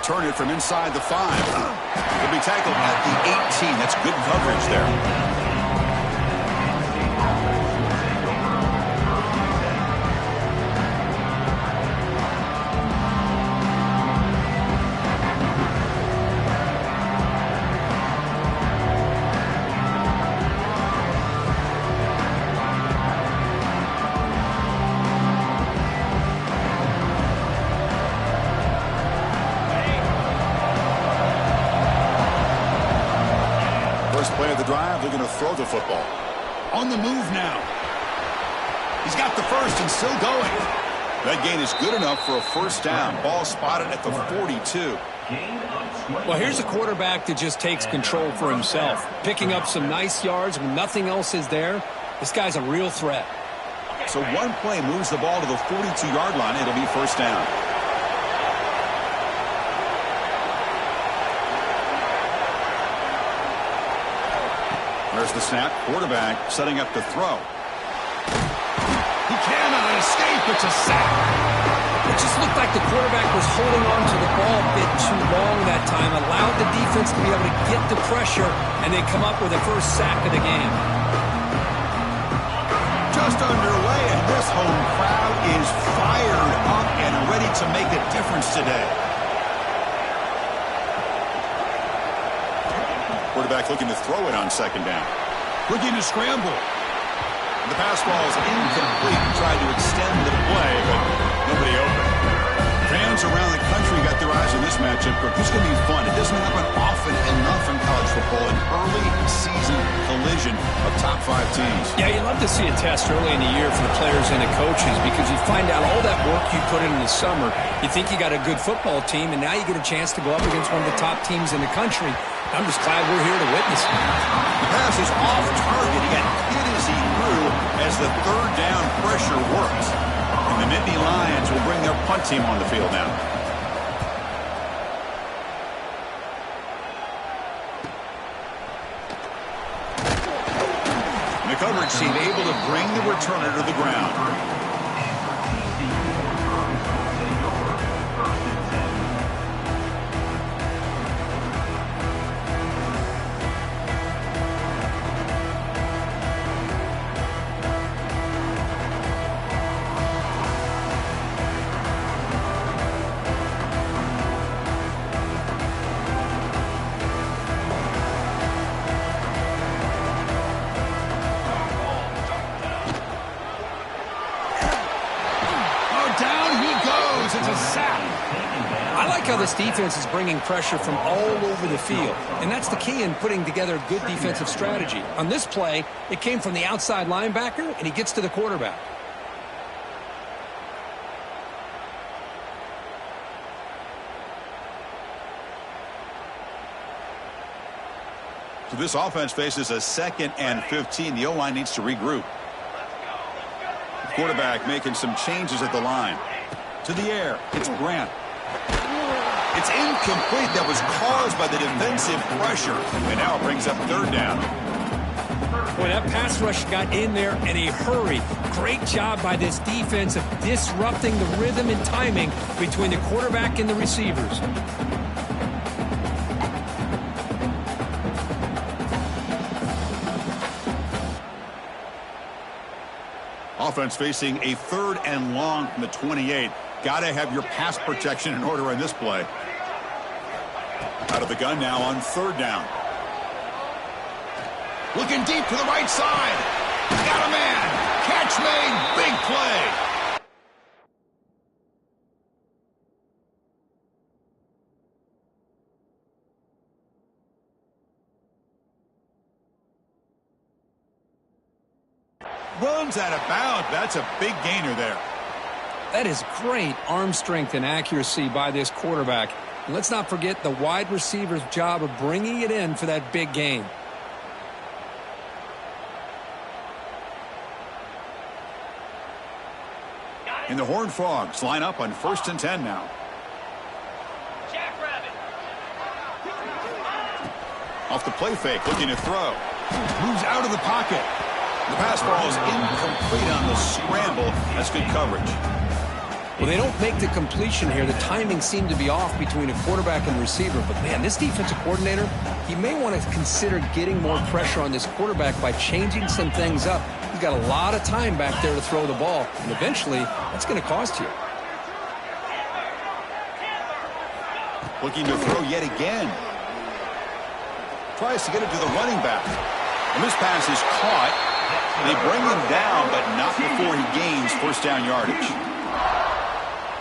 return it from inside the 5. He'll be tackled at the 18. That's good coverage there. Play of the drive, they're going to throw the football. On the move now. He's got the first and still going. That gain is good enough for a first down. Ball spotted at the 42. Well, here's a quarterback that just takes control for himself. Picking up some nice yards when nothing else is there. This guy's a real threat. So one play moves the ball to the 42-yard line. It'll be first down. There's the snap. Quarterback setting up to throw. He cannot escape. It's a sack. It just looked like the quarterback was holding on to the ball a bit too long that time, allowed the defense to be able to get the pressure, and they come up with the first sack of the game. Just underway, and this home crowd is fired up and ready to make a difference today. Quarterback looking to throw it on second down. Looking to scramble. The pass ball is incomplete. Tried to extend the play, but nobody open. Fans around the country got their eyes on this matchup. This is going to be fun. It doesn't happen often enough in college football. An early season collision of top 5 teams. Yeah, you love to see a test early in the year for the players and the coaches because you find out all that work you put in the summer. You think you got a good football team, and now you get a chance to go up against one of the top teams in the country. I'm just glad we're here to witness it. The pass is off target. He got hit as he threw as the third down pressure works. And the Nittany Lions will bring their punt team on the field now. And the coverage team able to bring the returner to the ground. This defense is bringing pressure from all over the field, and that's the key in putting together a good defensive strategy. On this play, it came from the outside linebacker, and he gets to the quarterback. So this offense faces a 2nd and 15. The O-line needs to regroup. The quarterback making some changes at the line. To the air, it's Grant. It's incomplete. That was caused by the defensive pressure. And now it brings up third down. Boy, that pass rush got in there in a hurry. Great job by this defense of disrupting the rhythm and timing between the quarterback and the receivers. Offense facing a 3rd and long from the 28. Got to have your pass protection in order on this play. Out of the gun now on 3rd down. Looking deep to the right side. Got a man. Catch made. Big play. Runs out of bounds. That's a big gainer there. That is great arm strength and accuracy by this quarterback. And let's not forget the wide receiver's job of bringing it in for that big gain. And the Horned Frogs line up on 1st and 10 now. Off the play fake, looking to throw. Moves out of the pocket. The pass ball is incomplete on the scramble. That's good coverage. Well, they don't make the completion here. The timing seemed to be off between a quarterback and receiver. But, man, this defensive coordinator, he may want to consider getting more pressure on this quarterback by changing some things up. He's got a lot of time back there to throw the ball, and eventually that's going to cost you. Looking to throw yet again. Tries to get it to the running back. And this pass is caught. They bring him down, but not before he gains first down yardage.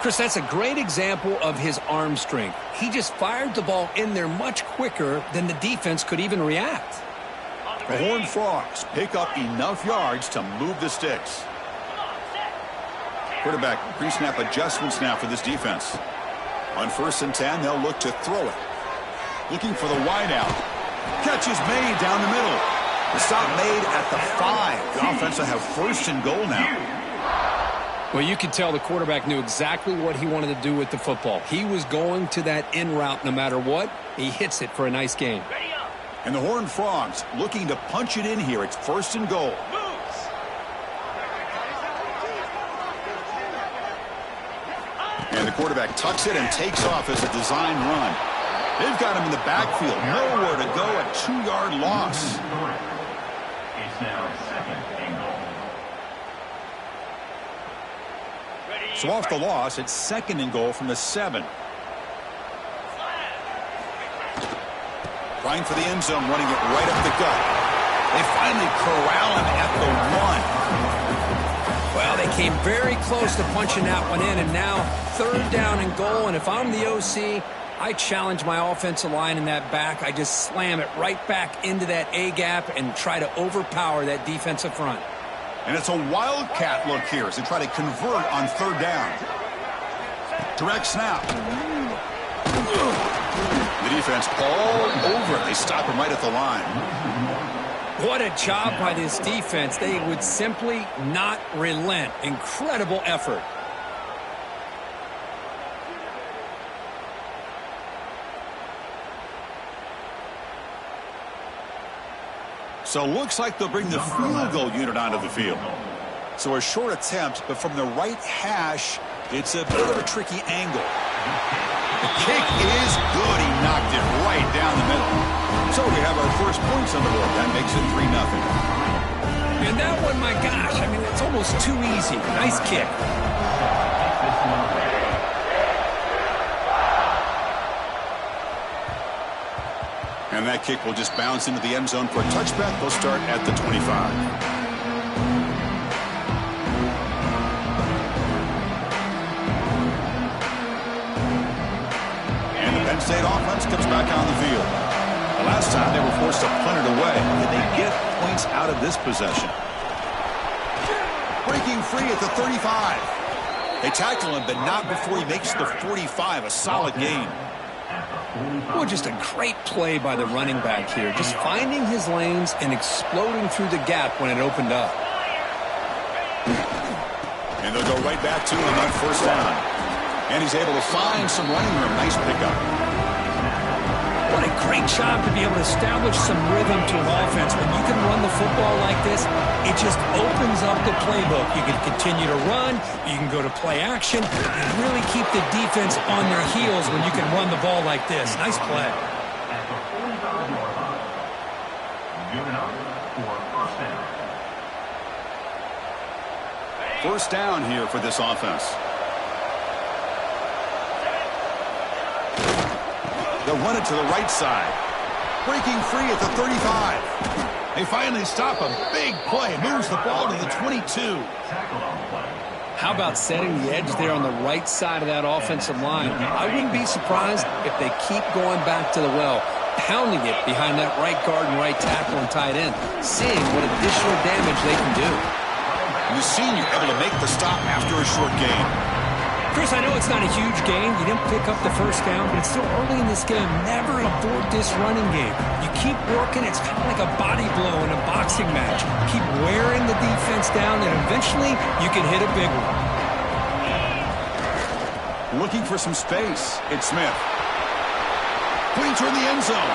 Chris, that's a great example of his arm strength. He just fired the ball in there much quicker than the defense could even react. The Horned Frogs pick up enough yards to move the sticks. Quarterback pre-snap adjustments now for this defense. On 1st and 10, they'll look to throw it. Looking for the wide out. Catch is made down the middle. The stop made at the 5. The offense will have 1st and goal now. Well, you could tell the quarterback knew exactly what he wanted to do with the football. He was going to that in route no matter what. He hits it for a nice gain. And the Horned Frogs looking to punch it in here. It's 1st and goal. And the quarterback tucks it and takes off as a design run. They've got him in the backfield. Nowhere to go. A 2-yard loss. It's now 2nd and goal. So off the loss, it's 2nd and goal from the 7. Trying for the end zone, running it right up the gut. They finally corral him at the 1. Well, they came very close to punching that one in, and now 3rd down and goal. And if I'm the OC, I challenge my offensive line in that back. I just slam it right back into that A-gap and try to overpower that defensive front. And it's a wildcat look here as they try to convert on 3rd down. Direct snap. The defense all over it. They stop him right at the line. What a job by this defense. They would simply not relent. Incredible effort. So looks like they'll bring the field goal unit onto the field. So a short attempt, but from the right hash, it's a bit of a tricky angle. The kick is good. He knocked it right down the middle. So we have our first points on the board. That makes it 3-0. And that one, my gosh, I mean, it's almost too easy. Nice kick. And that kick will just bounce into the end zone for a touchback. They'll start at the 25. And the Penn State offense comes back on the field. The last time they were forced to punt it away. Did they get points out of this possession? Breaking free at the 35. They tackle him, but not before he makes the 45. A solid gain. Well, just a great play by the running back here. Just finding his lanes and exploding through the gap when it opened up. And they'll go right back to him on 1st down. And he's able to find some running room. Nice pickup. What a great job to be able to establish some rhythm to an offense. When you can run the football like this, it just opens up the playbook. You can continue to run. You can go to play action. And really keep the defense on their heels when you can run the ball like this. Nice play. First down here for this offense. They'll run it to the right side. Breaking free at the 35. They finally stop him. Big play. Moves the ball to the 22. How about setting the edge there on the right side of that offensive line? I wouldn't be surprised if they keep going back to the well, pounding it behind that right guard and right tackle and tight end, seeing what additional damage they can do. And the senior able to make the stop after a short gain. Chris, I know it's not a huge gain. You didn't pick up the first down, but it's still early in this game. Never abort this running game. You keep working. It's kind of like a body blow in a boxing match. Keep wearing the defense down, and eventually you can hit a big one. Looking for some space. It's Smith. Pointer in the end zone.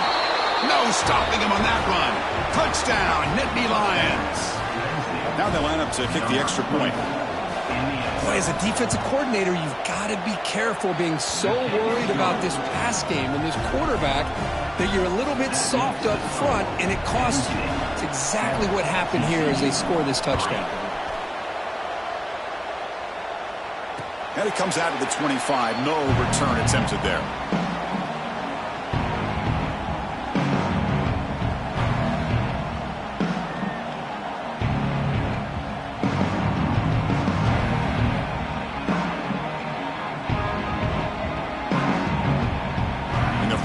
No stopping him on that run. Touchdown, Nittany Lions. Now they line up to kick the extra point. Boy, as a defensive coordinator, you've got to be careful being so worried about this pass game and this quarterback that you're a little bit soft up front, and it costs you. It's exactly what happened here as they score this touchdown. And it comes out of the 25. No return attempted there.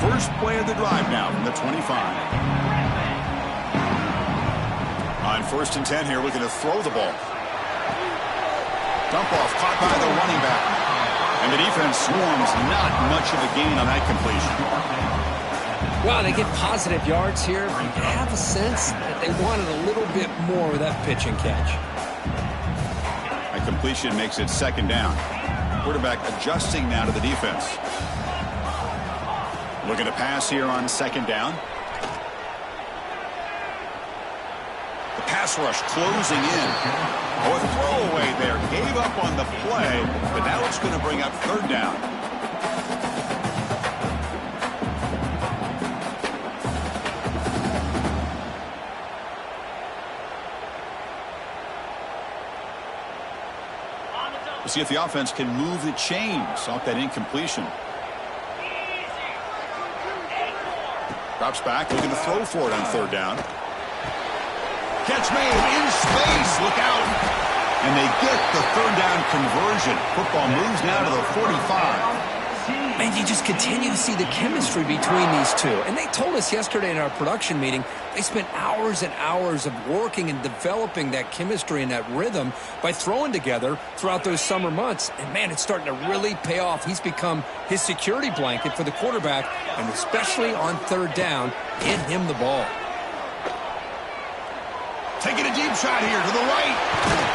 First play of the drive now from the 25. On 1st and 10 here, looking to throw the ball. Dump off, caught by the running back. And the defense swarms, not much of a gain on that completion. Well, they get positive yards here. You have a sense that they wanted a little bit more of that pitch and catch. A completion makes it 2nd down. Quarterback adjusting now to the defense. Looking to pass here on 2nd down. The pass rush closing in. Oh, a throwaway there. Gave up on the play, but now it's going to bring up 3rd down. We'll see if the offense can move the chains off that incompletion. Drops back, looking to throw for it on 3rd down. Catch made in space. Look out. And they get the 3rd down conversion. Football moves now to the 45. Man, you just continue to see the chemistry between these two. And they told us yesterday in our production meeting, they spent hours and hours of working and developing that chemistry and that rhythm by throwing together throughout those summer months. And, man, it's starting to really pay off. He's become his security blanket for the quarterback, and especially on 3rd down, get him the ball. Taking a deep shot here to the right.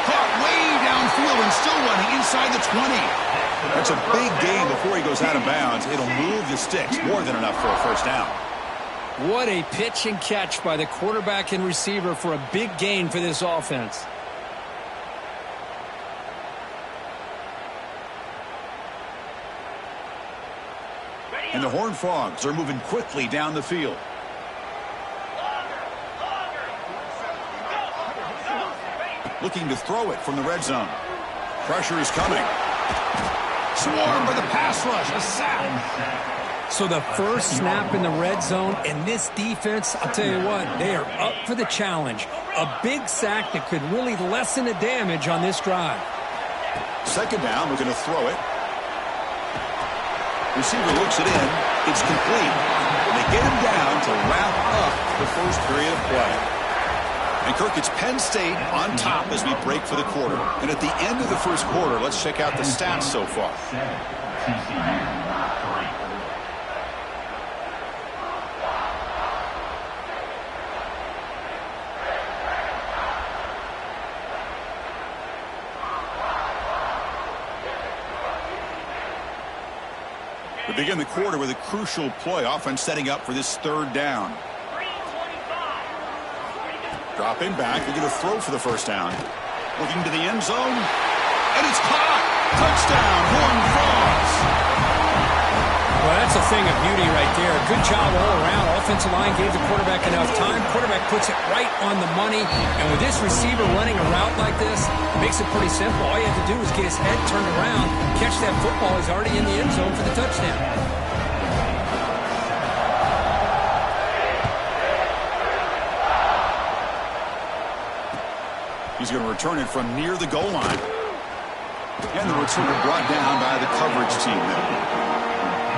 Caught way downfield and still running inside the 20. That's a big gain before he goes out of bounds. It'll move the sticks. More than enough for a 1st down. What a pitch and catch by the quarterback and receiver for a big gain for this offense. And the Horned Frogs are moving quickly down the field. Looking to throw it from the red zone. Pressure is coming. Swarmed by the pass rush. A sack. So the first snap in the red zone, and this defense, I'll tell you what, they are up for the challenge. A big sack that could really lessen the damage on this drive. 2nd down, we're going to throw it. Receiver looks it in. It's complete. And they get him down to wrap up the first period of play. And, Kirk, it's Penn State on top as we break for the quarter. And at the end of the first quarter, let's check out the stats so far. We begin the quarter with a crucial play. Offense setting up for this 3rd down. Dropping back, looking to throw for the 1st down. Looking to the end zone, and it's caught. Touchdown, Horned Frogs. Well, that's a thing of beauty right there. Good job all around. Offensive line gave the quarterback enough time. Quarterback puts it right on the money. And with this receiver running a route like this, it makes it pretty simple. All you have to do is get his head turned around, catch that football. He's already in the end zone for the touchdown. He's going to return it from near the goal line. And the returner brought down by the coverage team there.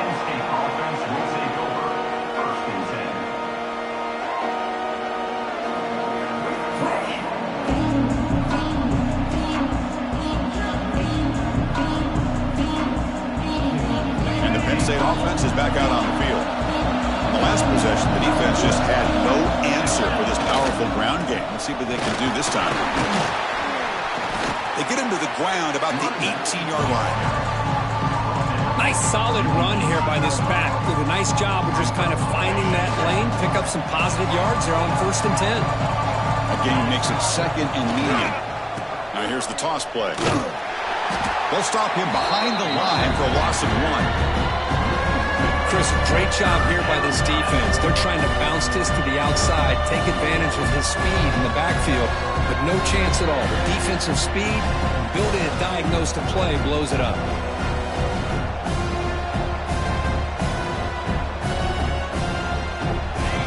Penn State offense will take over 1st and 10. And the Penn State offense is back out on the field. On the last possession, the defense just had no answer for this powerful ground game. Let's see what they can do this time. They get him to the ground about the 18-yard line. Nice solid run here by this back. Did a nice job of just kind of finding that lane, pick up some positive yards there on 1st and 10. That gain makes it 2nd and medium. Now here's the toss play. They'll stop him behind the line for a loss of 1. Chris, great job here by this defense. They're trying to bounce this to the outside, take advantage of his speed in the backfield, but no chance at all. The defensive speed, ability to diagnose the play, blows it up.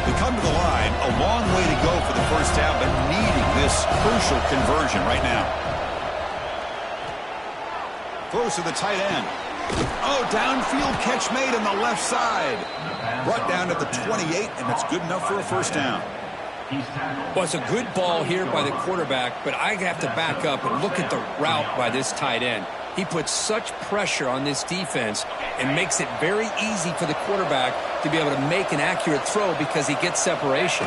They come to the line, a long way to go for the first down, but needing this crucial conversion right now. Throws to the tight end. Oh, downfield catch made on the left side. Brought down at the 28, and it's good enough for a first down. Well, it's a good ball here by the quarterback, but I have to back up and look at the route by this tight end. He puts such pressure on this defense and makes it very easy for the quarterback to be able to make an accurate throw because he gets separation.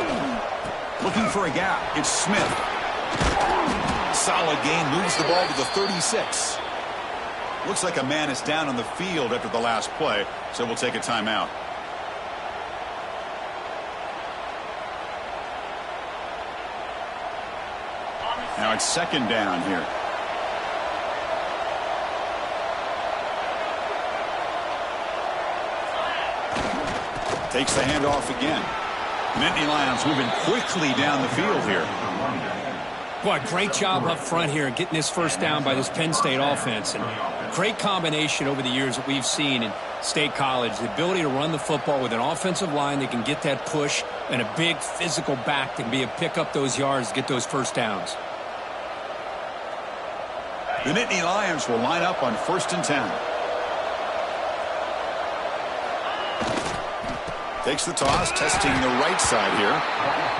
Looking for a gap. It's Smith. Solid gain, moves the ball to the 36. Looks like a man is down on the field after the last play, so we'll take a timeout. Now it's second down here. Takes the handoff again. Nittany Lions moving quickly down the field here. Boy, great job up front here getting this first down by this Penn State offense. And great combination over the years that we've seen in State College. The ability to run the football with an offensive line that can get that push and a big physical back that can be able to pick up those yards to get those first downs. The Nittany Lions will line up on 1st and 10. Takes the toss, testing the right side here.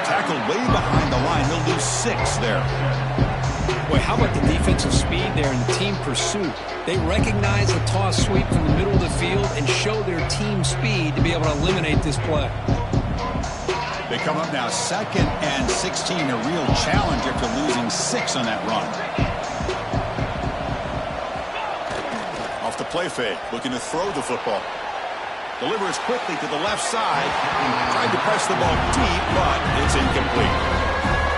Tackled way behind the line. He'll lose 6 there. Boy, how about the defensive speed there in the team pursuit? They recognize the toss sweep from the middle of the field and show their team speed to be able to eliminate this play. They come up now 2nd and 16, a real challenge after losing 6 on that run. Off the play fake, looking to throw the football. Delivers quickly to the left side. Tried to press the ball deep, but it's incomplete.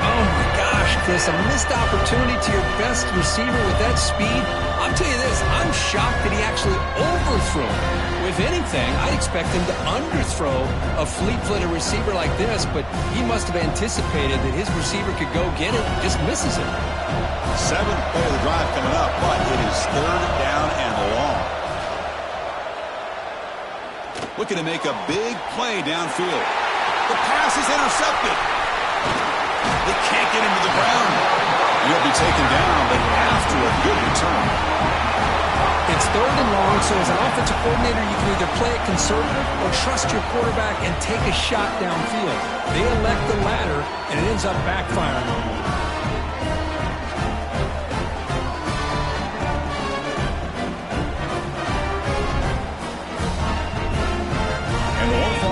Oh, my gosh, Chris, a missed opportunity to your best receiver with that speed. I'll tell you this, I'm shocked that he actually overthrew him. If anything, I'd expect him to underthrow a fleet-footed receiver like this, but he must have anticipated that his receiver could go get it and just misses it. 7th play of the drive coming up, but it is 3rd down and long. Looking to make a big play downfield. The pass is intercepted. They can't get him to the ground. He'll be taken down, but after a good return. It's 3rd and long, so as an offensive coordinator, you can either play it conservative or trust your quarterback and take a shot downfield. They elect the latter, and it ends up backfiring on them.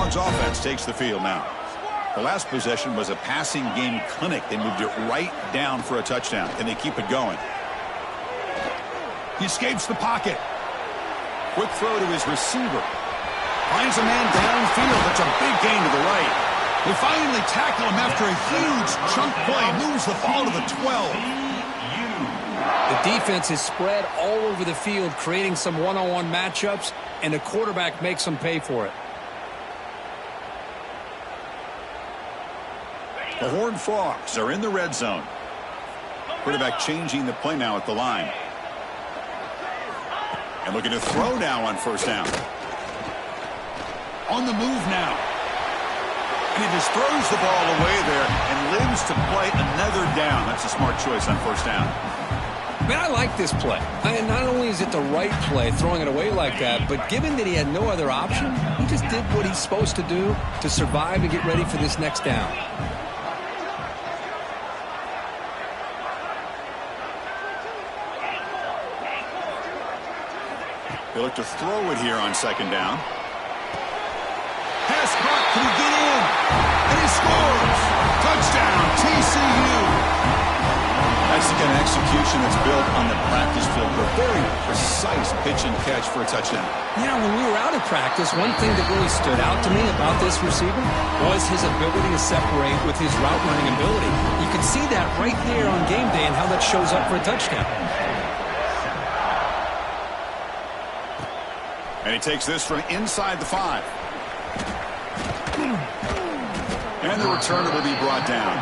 Offense takes the field now. The last possession was a passing game clinic. They moved it right down for a touchdown. Can they keep it going? He escapes the pocket. Quick throw to his receiver. Finds a man downfield. That's a big gain to the right. They finally tackle him after a huge chunk play. Moves the ball to the 12. The defense is spread all over the field, creating some one-on-one matchups, and the quarterback makes them pay for it. The Horned Frogs are in the red zone. Quarterback changing the play now at the line. And looking to throw now on 1st down. On the move now. And he just throws the ball away there and lives to play another down. That's a smart choice on 1st down. Man, I like this play. Not only is it the right play, throwing it away like that, but given that he had no other option, he just did what he's supposed to do to survive and get ready for this next down. They look to throw it here on 2nd down. Pass caught. Can he get in? And he scores! Touchdown, TCU! That's the kind of execution that's built on the practice field. A very precise pitch and catch for a touchdown. You know, when we were out at practice, one thing that really stood out to me about this receiver was his ability to separate with his route running ability. You can see that right there on game day and how that shows up for a touchdown. And he takes this from inside the 5. And the returner will be brought down.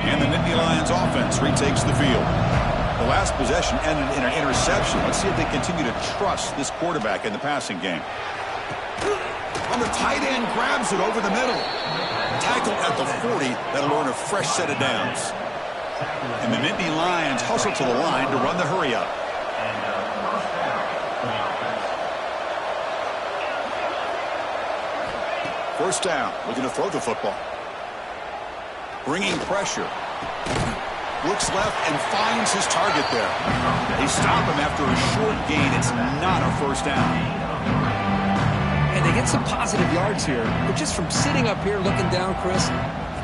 And the Nittany Lions offense retakes the field. The last possession ended in an interception. Let's see if they continue to trust this quarterback in the passing game. And the tight end grabs it over the middle. Tackled at the 40. That'll earn a fresh set of downs. And the Nittany Lions hustle to the line to run the hurry up. First down. Looking to throw the football. Bringing pressure. Looks left and finds his target there. They stop him after a short gain. It's not a first down. And they get some positive yards here. But just from sitting up here looking down, Chris, you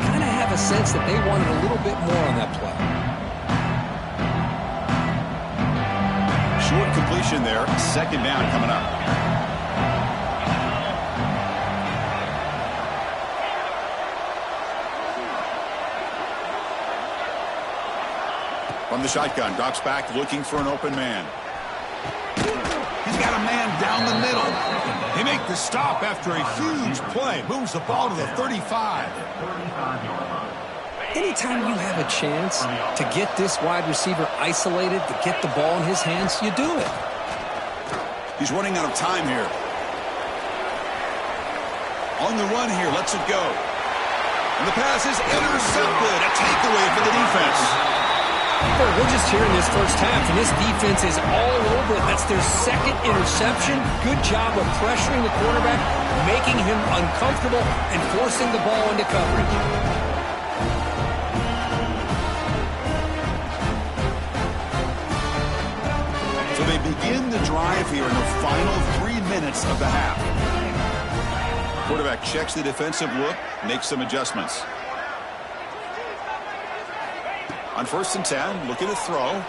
kind of have a sense that they wanted a little bit more on that play. Short completion there. Second down coming up. From the shotgun, drops back looking for an open man. He's got a man down the middle. They make the stop after a huge play. Moves the ball to the 35. Anytime you have a chance to get this wide receiver isolated, to get the ball in his hands, you do it. He's running out of time here. On the run here, lets it go. And the pass is intercepted. A takeaway for the defense. Well, we're just here in this first half, and this defense is all over it. That's their second interception. Good job of pressuring the quarterback, making him uncomfortable, and forcing the ball into coverage. So they begin the drive here in the final 3 minutes of the half. Quarterback checks the defensive look, makes some adjustments. On 1st and 10, looking to throw.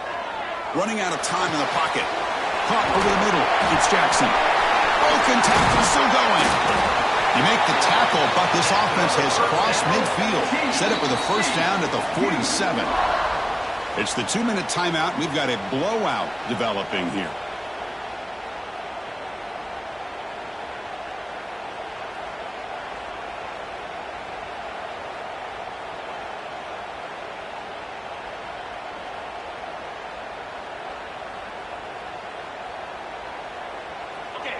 Running out of time in the pocket. Caught over the middle. It's Jackson. Broken tackle, still going. You make the tackle, but this offense has crossed midfield. Set up with a first down at the 47. It's the 2-minute timeout. We've got a blowout developing here.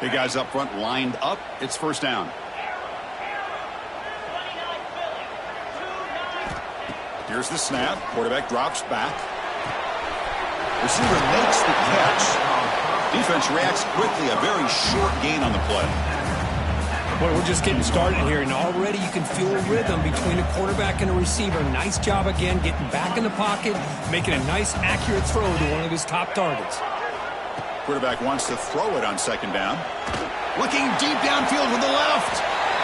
The guys up front lined up. It's first down. Here's the snap. Quarterback drops back. Receiver makes the catch. Defense reacts quickly. A very short gain on the play. Well, we're just getting started here, and already you can feel a rhythm between a quarterback and a receiver. Nice job again getting back in the pocket, making a nice, accurate throw to one of his top targets. Quarterback wants to throw it on second down. Looking deep downfield with the left.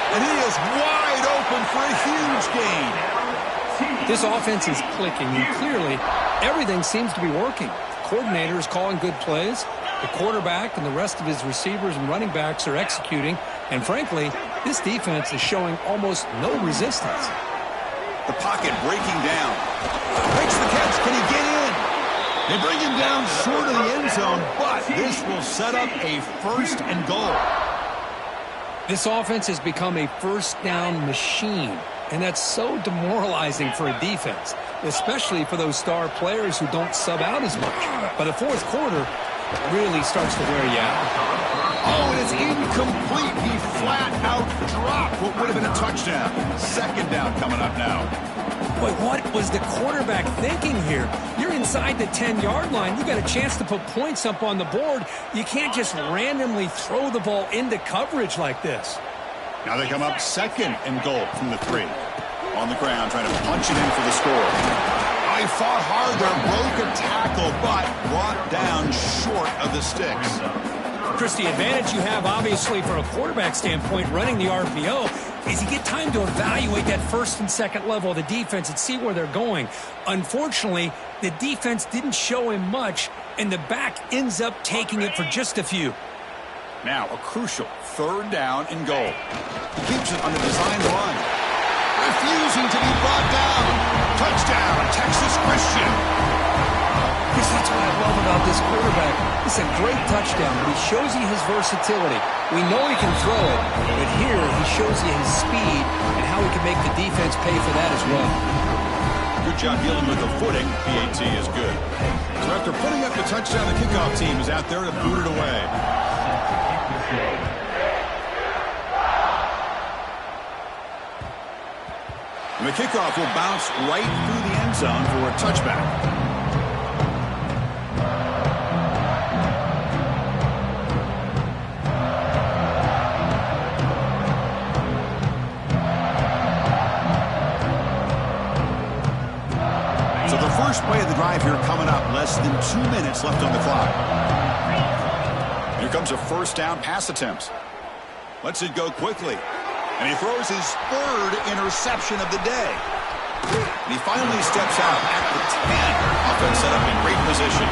And he is wide open for a huge gain. This offense is clicking, and clearly everything seems to be working. The coordinator is calling good plays. The quarterback and the rest of his receivers and running backs are executing. And frankly, this defense is showing almost no resistance. The pocket breaking down. Makes the catch. Can he get in? They bring him down short of the end zone, but this will set up a 1st and goal. This offense has become a first down machine, and that's so demoralizing for a defense, especially for those star players who don't sub out as much. By the 4th quarter, it really starts to wear you out. Oh, and it's incomplete. He flat out dropped what would have been a touchdown. Second down coming up now. Boy, what was the quarterback thinking here? You're inside the 10-yard line. You got a chance to put points up on the board. You can't just randomly throw the ball into coverage like this. Now they come up 2nd and goal from the 3. On the ground, trying to punch it in for the score. I fought hard there, broke a tackle, but brought down short of the sticks. Chris, the advantage you have, obviously, from a quarterback standpoint, running the RPO, is you get time to evaluate that 1st and 2nd level of the defense and see where they're going. Unfortunately, the defense didn't show him much, and the back ends up taking it for just a few. Now a crucial 3rd down and goal. He keeps it on a designed run. Refusing to be brought down. Touchdown, Texas Christian. Chris, that's what I love about this quarterback. It's a great touchdown, but he shows you his versatility. We know he can throw it, but here he shows you his speed and how he can make the defense pay for that as well. Good job dealing with the footing. PAT is good. So after putting up the touchdown, the kickoff team is out there to boot it away. And the kickoff will bounce right through the end zone for a touchback. So the first play of the drive here coming up, less than 2 minutes left on the clock. Here comes a 1st down pass attempt. Lets it go quickly. And he throws his 3rd interception of the day. And he finally steps out at the 10. Offense set up in great position.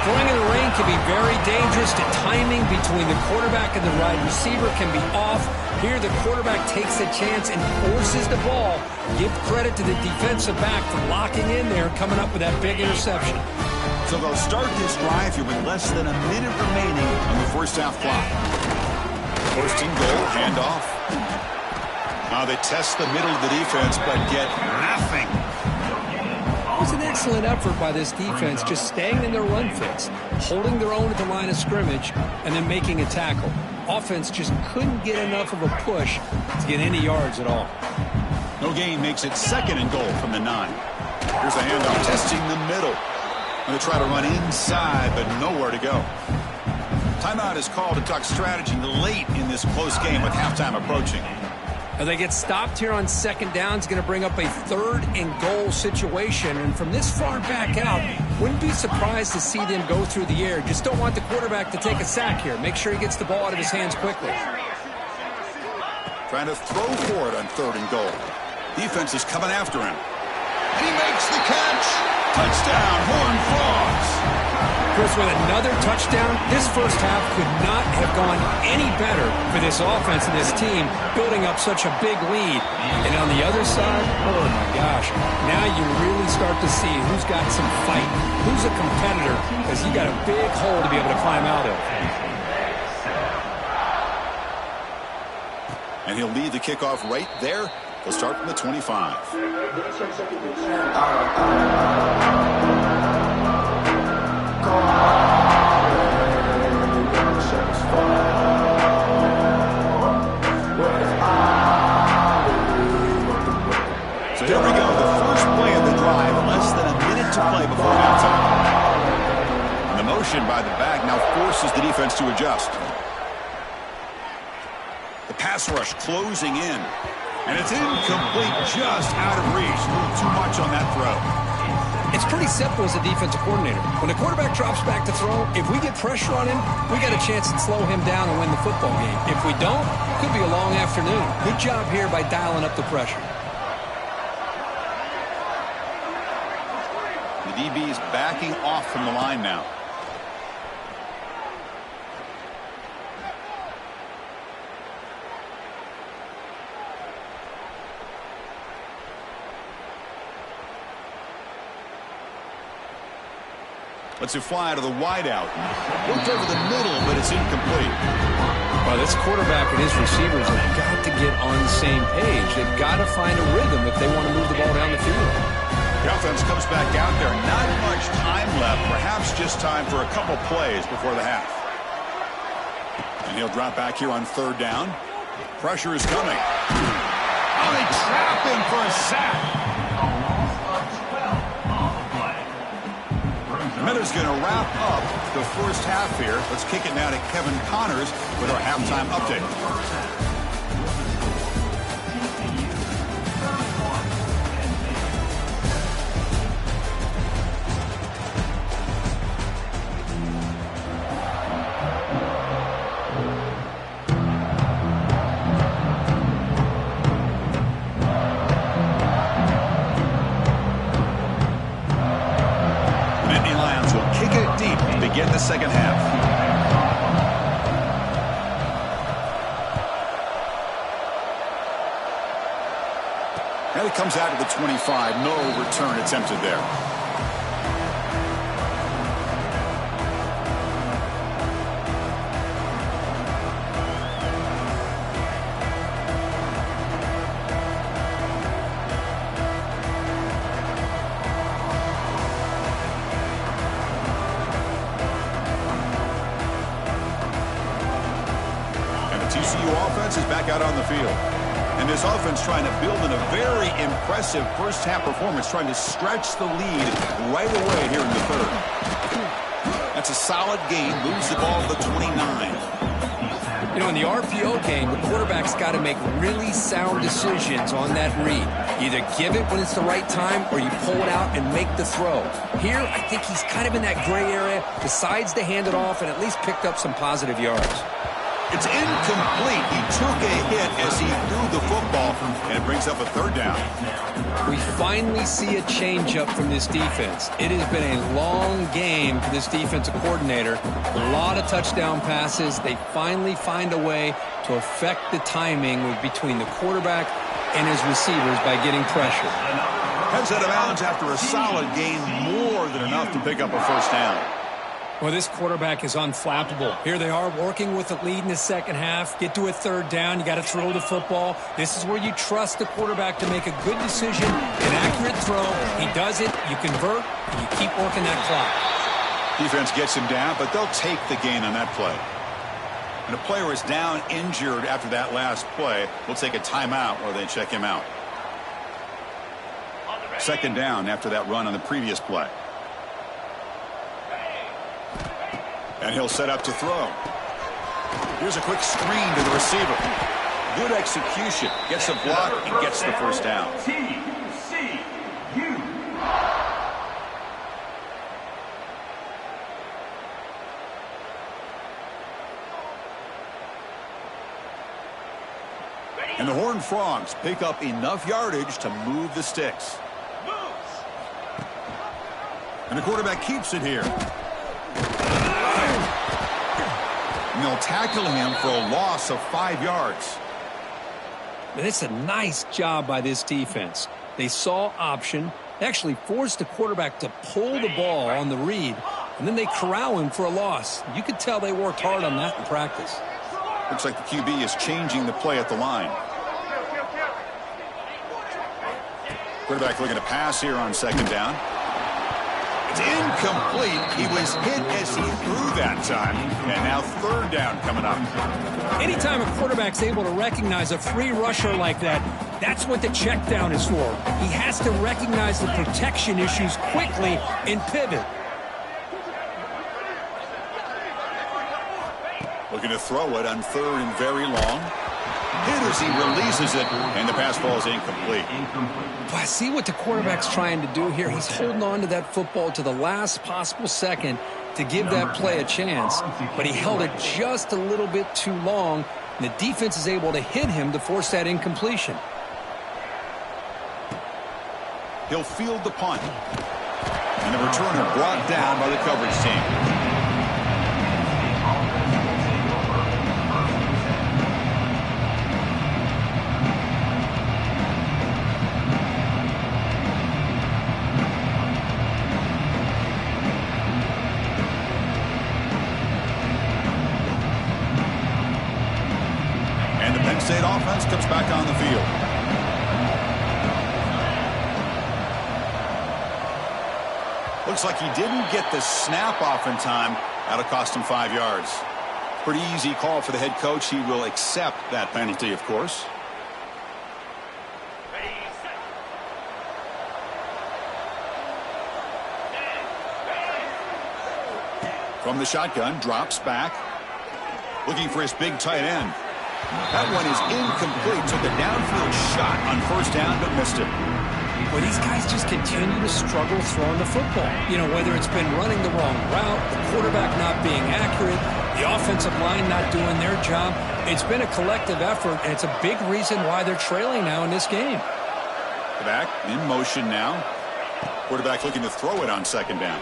Throwing in the rain can be very dangerous. The timing between the quarterback and the wide receiver can be off. Here the quarterback takes a chance and forces the ball. Give credit to the defensive back for locking in there and coming up with that big interception. So they'll start this drive here with less than a minute remaining on the first half clock. 1st and goal, handoff. Now they test the middle of the defense, but get nothing. It was an excellent effort by this defense, just staying in their run fits, holding their own at the line of scrimmage, and then making a tackle. Offense just couldn't get enough of a push to get any yards at all. No gain makes it 2nd and goal from the 9. Here's a handoff, testing the middle. Going to try to run inside, but nowhere to go. Timeout is called to talk strategy late in this close game with halftime approaching. Now they get stopped here on 2nd down. It's going to bring up a 3rd and goal situation. And from this far back out, wouldn't be surprised to see them go through the air. Just don't want the quarterback to take a sack here. Make sure he gets the ball out of his hands quickly. Trying to throw for it on 3rd and goal. Defense is coming after him. He makes the catch. Touchdown, Horned Frogs. Chris, with another touchdown, this first half could not have gone any better for this offense and this team, building up such a big lead. And on the other side, oh my gosh, now you really start to see who's got some fight, who's a competitor, because you got a big hole to be able to climb out of. And he'll lead the kickoff right there. He'll start from the 25. So here we go, the first play of the drive, less than a minute to play before halftime. And the motion by the back now forces the defense to adjust. The pass rush closing in. And it's incomplete, just out of reach. A little too much on that throw. It's pretty simple as a defensive coordinator. When the quarterback drops back to throw, if we get pressure on him, we got a chance to slow him down and win the football game. If we don't, it could be a long afternoon. Good job here by dialing up the pressure. The DB is backing off from the line now. Lets it fly to the wideout. Worked over the middle, but it's incomplete. Well, this quarterback and his receivers have got to get on the same page. They've got to find a rhythm if they want to move the ball down the field. The offense comes back out there. Not much time left. Perhaps just time for a couple plays before the half. And he'll drop back here on 3rd down. Pressure is coming. Oh, they trap him for a sack. Miller's going to wrap up the first half here. Let's kick it now to Kevin Connors with our halftime update. Begin the second half. It comes out to the 25. No return attempted there. TCU offense is back out on the field. And this offense trying to build in a very impressive first-half performance, trying to stretch the lead right away here in the third. That's a solid gain, moves the ball to the 29. You know, in the RPO game, the quarterback's got to make really sound decisions on that read. Either give it when it's the right time or you pull it out and make the throw. Here, I think he's kind of in that gray area, decides to hand it off and at least picked up some positive yards. It's incomplete. He took a hit as he threw the football, and it brings up a third down. We finally see a changeup from this defense. It has been a long game for this defensive coordinator. A lot of touchdown passes. They finally find a way to affect the timing between the quarterback and his receivers by getting pressure. Heads out of bounds after a solid gain, more than enough to pick up a first down. Well, this quarterback is unflappable. Here they are working with the lead in the second half. Get to a third down. You got to throw the football. This is where you trust the quarterback to make a good decision, an accurate throw. He does it. You convert, and you keep working that clock. Defense gets him down, but they'll take the gain on that play. And a player is down injured after that last play. We'll take a timeout while they check him out. Second down after that run on the previous play. And he'll set up to throw. Here's a quick screen to the receiver. Good execution. Gets a block and gets the first down. TCU. And the Horned Frogs pick up enough yardage to move the sticks. And the quarterback keeps it here. And they'll tackle him for a loss of 5 yards. And it's a nice job by this defense. They saw option, actually forced the quarterback to pull the ball on the read, and then they corral him for a loss. You could tell they worked hard on that in practice. Looks like the QB is changing the play at the line. Quarterback looking to pass here on second down. It's incomplete. He was hit as he threw that time. And now third down coming up. Anytime a quarterback's able to recognize a free rusher like that, that's what the check down is for. He has to recognize the protection issues quickly and pivot. Looking to throw it on third and very long. Hit as he releases it, and the pass ball is incomplete. Well, I see what the quarterback's trying to do here. He's holding on to that football to the last possible second to give that play a chance, but he held it just a little bit too long, and the defense is able to hit him to force that incompletion. He'll field the punt. And the returner brought down by the coverage team. State offense comes back on the field. Looks like he didn't get the snap off in time. That'll cost him 5 yards. Pretty easy call for the head coach. He will accept that penalty, of course. From the shotgun, drops back. Looking for his big tight end. That one is incomplete. Took a downfield shot on first down, but missed it. Well, these guys just continue to struggle throwing the football. You know, whether it's been running the wrong route, the quarterback not being accurate, the offensive line not doing their job. It's been a collective effort, and it's a big reason why they're trailing now in this game. The back in motion now. Quarterback looking to throw it on second down.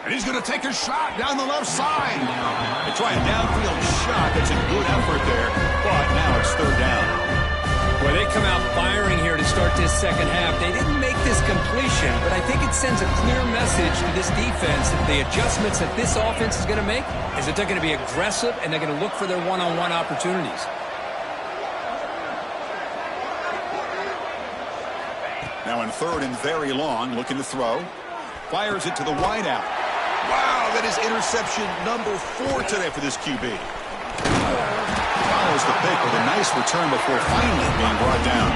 And he's going to take a shot down the left side. They try a downfield shot. That's a good effort there, but now it's third down. Well, they come out firing here to start this second half. They didn't make this completion, but I think it sends a clear message to this defense that the adjustments that this offense is going to make is that they're going to be aggressive and they're going to look for their one-on-one opportunities. Now in third and very long, looking to throw. Fires it to the wideout. Wow, that is interception number 4 today for this QB. Follows the pick with a nice return before finally being brought down.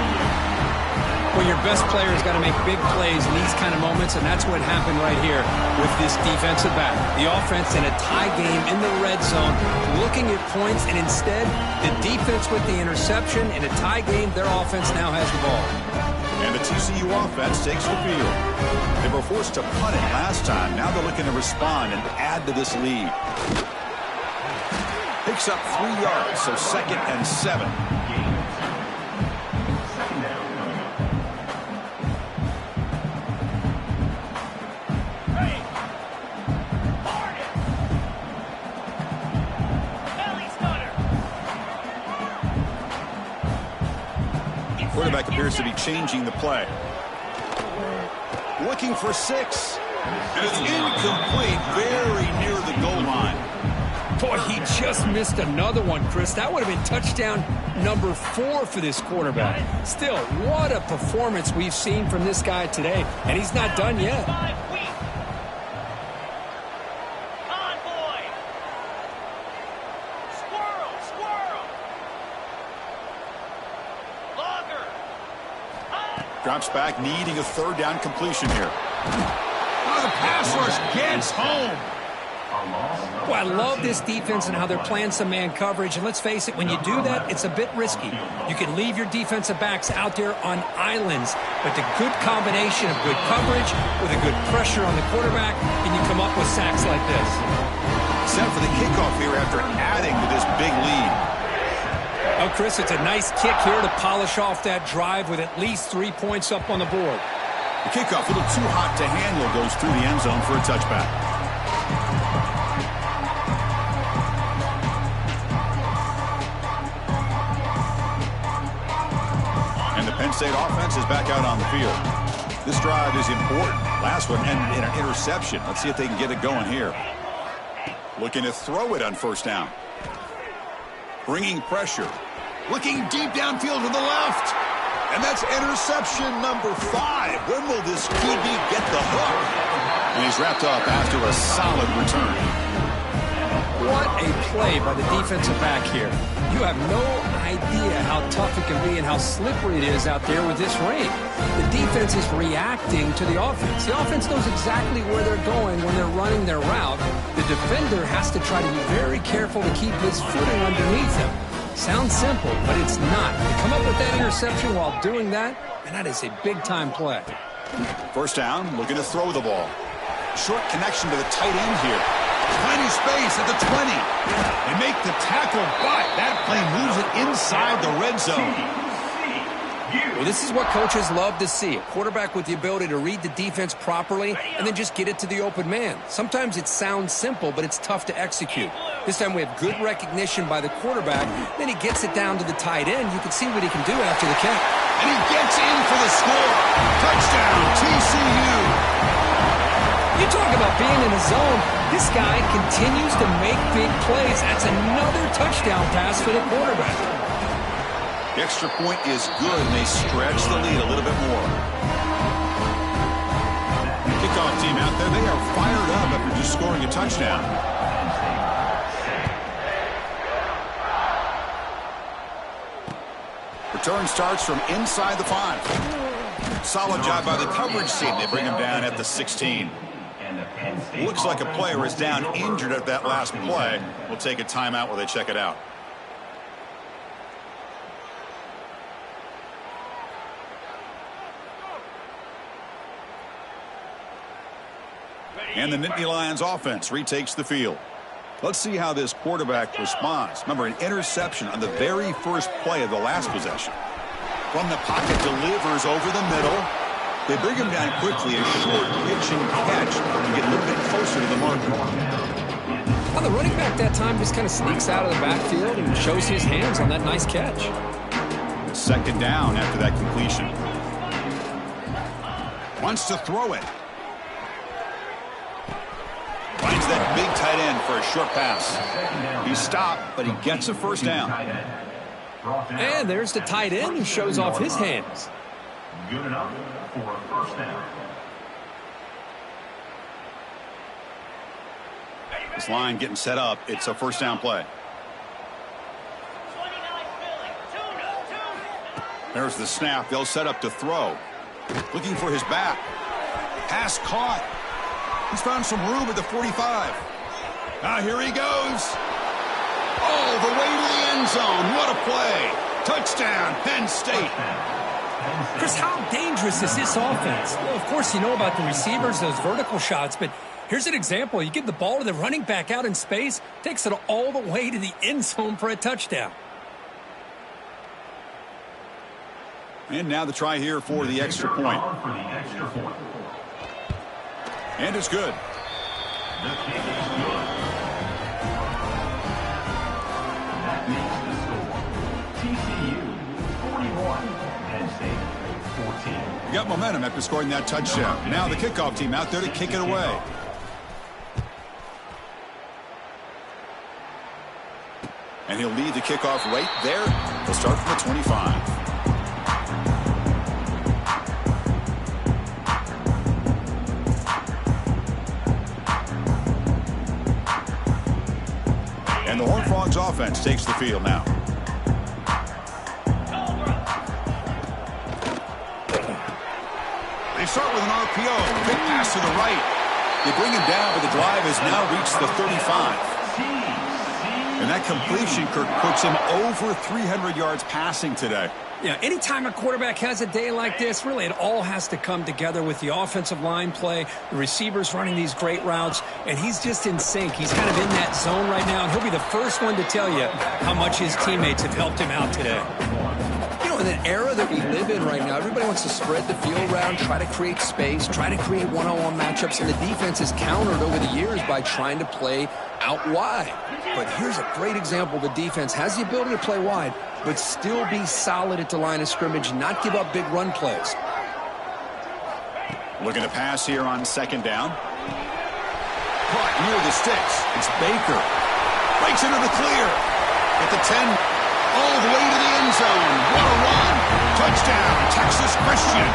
Well, your best player's got to make big plays in these kind of moments, and that's what happened right here with this defensive back. The offense in a tie game in the red zone, looking at points, and instead, the defense with the interception. In a tie game, their offense now has the ball. And the TCU offense takes the field. They were forced to punt it last time. Now they're looking to respond and add to this lead. Picks up 3 yards, so 2nd and 7. Quarterback appears to be changing the play. Looking for 6. And it's incomplete, very near the goal line. Boy, he just missed another one, Chris. That would have been touchdown number 4 for this quarterback. Still, what a performance we've seen from this guy today. And he's not done yet. Drops back, needing a 3rd down completion here. Oh, the pass rush gets home. Well, I love this defense and how they're playing some man coverage. And let's face it, when you do that, it's a bit risky. You can leave your defensive backs out there on islands, but the good combination of good coverage with a good pressure on the quarterback, and you come up with sacks like this. Set for the kickoff here after adding to this big lead. Oh, Chris, it's a nice kick here to polish off that drive with at least 3 points up on the board. The kickoff, a little too hot to handle, goes through the end zone for a touchback. And the Penn State offense is back out on the field. This drive is important. Last one ended in an interception. Let's see if they can get it going here. Looking to throw it on 1st down. Bringing pressure. Looking deep downfield to the left. And that's interception number 5. When will this QB get the hook? And he's wrapped up after a solid return. What a play by the defensive back here. You have no idea how tough it can be and how slippery it is out there with this rain. The defense is reacting to the offense. The offense knows exactly where they're going when they're running their route. The defender has to try to be very careful to keep his footing underneath him. Sounds simple, but it's not. To come up with that interception while doing that, and that is a big-time play. 1st down, looking to throw the ball. Short connection to the tight end here. Tiny space at the 20. They make the tackle, but that play moves it inside the red zone. Well, this is what coaches love to see. A quarterback with the ability to read the defense properly and then just get it to the open man. Sometimes it sounds simple, but it's tough to execute. This time we have good recognition by the quarterback. Then he gets it down to the tight end. You can see what he can do after the catch. And he gets in for the score. Touchdown, TCU. You talk about being in the zone. This guy continues to make big plays. That's another touchdown pass for the quarterback. The extra point is good, and they stretch the lead a little bit more. Kickoff team out there, they are fired up after just scoring a touchdown. Return starts from inside the 5. Solid job by the coverage team. They bring him down at the 16. Looks like a player is down injured at that last play. We'll take a timeout while they check it out. And the Nittany Lions offense retakes the field. Let's see how this quarterback responds. Remember, an interception on the very first play of the last possession. From the pocket, delivers over the middle. They bring him down quickly, a short pitch and catch, and get a little bit closer to the marker. Well, the running back that time just kind of sneaks out of the backfield and shows his hands on that nice catch. second down after that completion. Wants to throw it. Finds that big tight end for a short pass. He stopped, but he gets a first down. And there's the tight end who shows off his hands. Good enough for a first down. This line getting set up. It's a first down play. There's the snap. They'll set up to throw. Looking for his back. Pass caught. He's found some room at the 45. Here he goes. All the way to the end zone. What a play. Touchdown, Penn State. Chris, how dangerous is this offense? Well, of course, you know about the receivers, those vertical shots, but here's an example. You give the ball to the running back out in space, takes it all the way to the end zone for a touchdown. And now the try here for the extra point. And it's good. The kick is good. That makes the score. TCU 41, Penn State 14. We got momentum after scoring that touchdown. Now the kickoff team out there to kick it away. And he'll lead the kickoff right there. He'll start from the 25. And the Horned Frogs offense takes the field now. They start with an RPO. Big pass to the right. They bring him down, but the drive has now reached the 35. And that completion, Kirk, puts him over 300 yards passing today. Yeah, anytime a quarterback has a day like this, really it all has to come together with the offensive line play, the receivers running these great routes, and he's just in sync. He's kind of in that zone right now, and he'll be the first one to tell you how much his teammates have helped him out today. You know, in an era that we live in right now, everybody wants to spread the field around, try to create space, try to create one-on-one matchups, and the defense has countered over the years by trying to play out wide. But here's a great example. The defense has the ability to play wide, but still be solid at the line of scrimmage, not give up big run plays. Looking to pass here on second down. Caught near the sticks. It's Baker. Breaks into the clear. At the 10, all the way to the end zone. What a run. Touchdown, Texas Christian.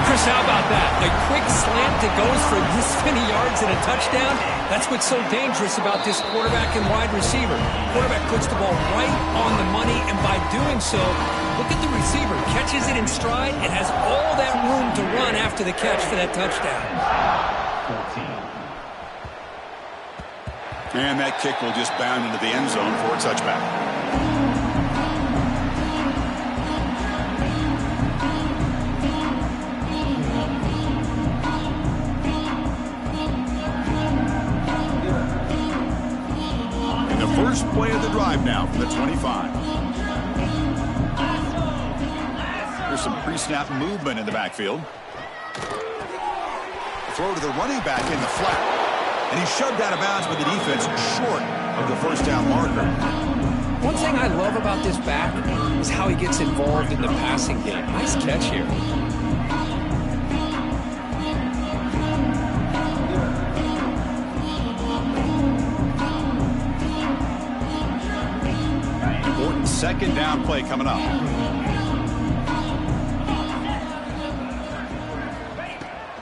Chris, how about that? A quick slant that goes for this many yards and a touchdown. That's what's so dangerous about this quarterback and wide receiver. Quarterback puts the ball right on the money, and by doing so, look at the receiver. Catches it in stride and has all that room to run after the catch for that touchdown. 14. And that kick will just bound into the end zone for a touchback. First play of the drive now from the 25. There's some pre-snap movement in the backfield. Throw to the running back in the flat. And he's shoved out of bounds with the defense short of the first down marker. One thing I love about this back is how he gets involved in the passing game. Nice catch here. Second down play coming up.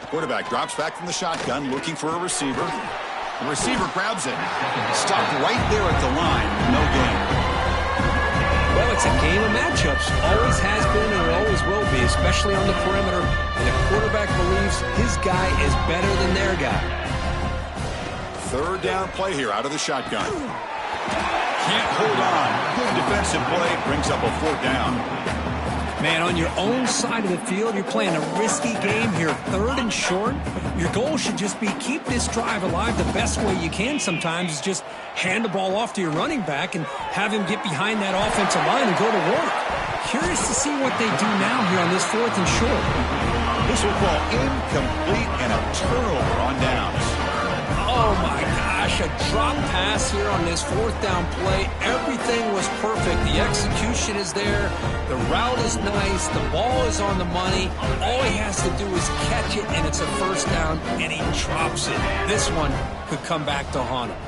Quarterback drops back from the shotgun, looking for a receiver. The receiver grabs it. Stopped right there at the line. No gain. Well, it's a game of matchups. Always has been and it always will be, especially on the perimeter. And the quarterback believes his guy is better than their guy. Third down play here out of the shotgun. Can't hold on. Good defensive play. Brings up a fourth down. Man, on your own side of the field, you're playing a risky game here. Third and short. Your goal should just be keep this drive alive the best way you can sometimes is just hand the ball off to your running back and have him get behind that offensive line and go to work. Curious to see what they do now here on this fourth and short. This will call incomplete and a turnover on downs. Oh, my gosh. a drop pass here on this fourth down play. Everything was perfect. The execution is there. The route is nice. The ball is on the money. All he has to do is catch it, and it's a first down, and he drops it. This one could come back to haunt him.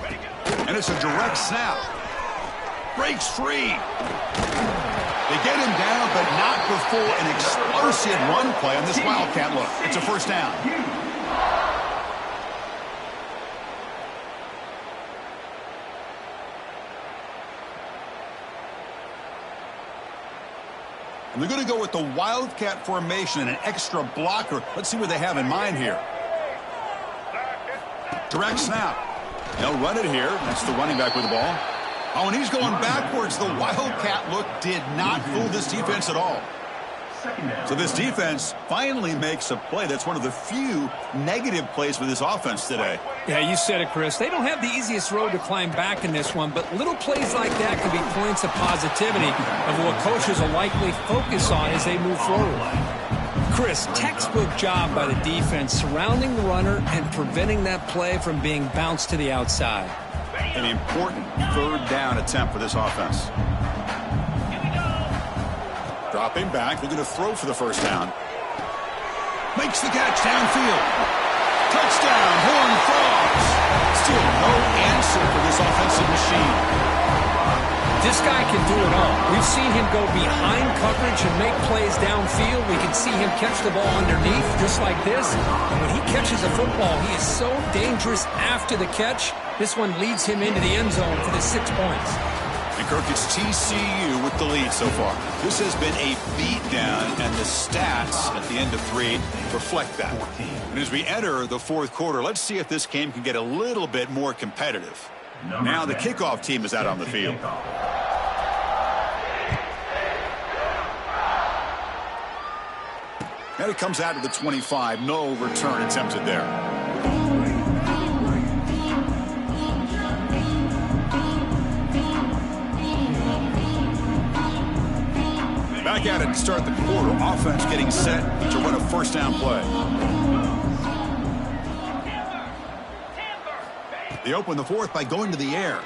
And it's a direct snap. Breaks free. They get him down, but not before an explosive run play on this Wildcat look. It's a first down. And they're going to go with the Wildcat formation and an extra blocker. Let's see what they have in mind here. Direct snap. They'll run it here. That's the running back with the ball. Oh, and he's going backwards. The Wildcat look did not fool this defense at all. So this defense finally makes a play. That's one of the few negative plays for this offense today. Yeah, you said it, Chris. They don't have the easiest road to climb back in this one, but little plays like that can be points of positivity of what coaches will likely focus on as they move forward. Chris, textbook job by the defense surrounding the runner and preventing that play from being bounced to the outside. An important third down attempt for this offense. Dropping back, looking to throw for the first down. Makes the catch downfield. Touchdown, Horned Frogs. Still no answer for this offensive machine. This guy can do it all. We've seen him go behind coverage and make plays downfield. We can see him catch the ball underneath just like this. And when he catches a football, he is so dangerous after the catch. This one leads him into the end zone for the 6 points. And Kirk, it's TCU with the lead so far. This has been a beatdown, and the stats at the end of 3 reflect that. And as we enter the fourth quarter, let's see if this game can get a little bit more competitive. Now the kickoff team is out on the field. And it comes out to the 25. No return attempted there. Back at it to start the quarter. Offense getting set to run a first down play. They open the fourth by going to the air.